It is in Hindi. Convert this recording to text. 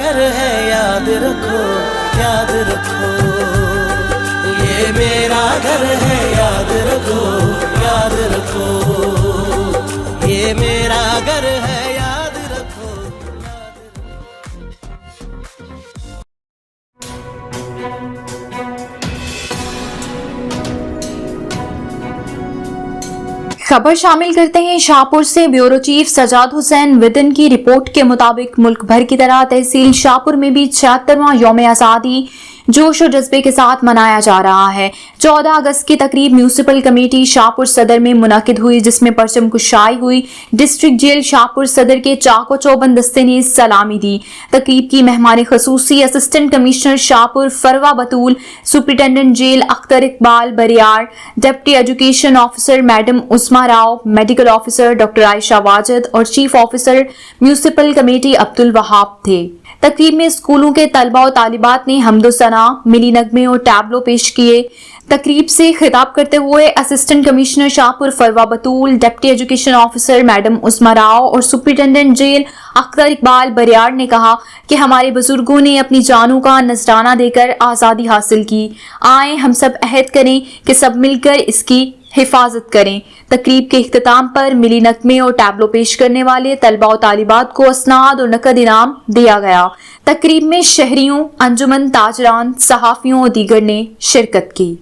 घर है याद रखो, याद रखो, ये मेरा घर है याद रखो, याद रखो, ये मेरा घर है याद रखो, खबर शामिल करते हैं शाहपुर से। ब्यूरो चीफ सजाद हुसैन विदन की रिपोर्ट के मुताबिक मुल्क भर की तरह तहसील शाहपुर में भी 76वां यौम आज़ादी जोश और जज्बे के साथ मनाया जा रहा है। 14 अगस्त की तकरीब म्यूनिसिपल कमेटी शाहपुर सदर में मुनाकिद हुई, जिसमें परचम कुशाई हुई। डिस्ट्रिक्ट जेल शाहपुर सदर के चाको चौबंद दस्ते ने सलामी दी। तकरीब की मेहमान खसूसी assistant commissioner Shahpur Farwa Batool, superintendent jail Akhtar Iqbal Bariyar, deputy education officer madam Usma Rao, medical officer doctor Ayesha Wajid और chief officer municipal committee Abdul Wahab थे। तकरीब में स्कूलों के तलबा और तालिबात ने हम्दो सना, मिली नगमे और टैबलो पेश किए। तकरीब से खिताब करते हुए assistant commissioner Shahpur Farwa Batool, deputy education officer madam Usma Rao और सुपरिटेंडेंट जेल अख्तर इकबाल बरियार ने कहा कि हमारे बुजुर्गों ने अपनी जानों का नजराना देकर आज़ादी हासिल की। आए हम सब अहद करें कि सब मिलकर इसकी हिफाजत करें। तकरीब के इख्तिताम पर मिली नगमे और टैबलो पेश करने वाले तलबा और तालिबात को असनाद और नकद इनाम दिया गया। तकरीब में शहरियों, अंजुमन ताजरान, सहाफियों और दीगर ने शिरकत की।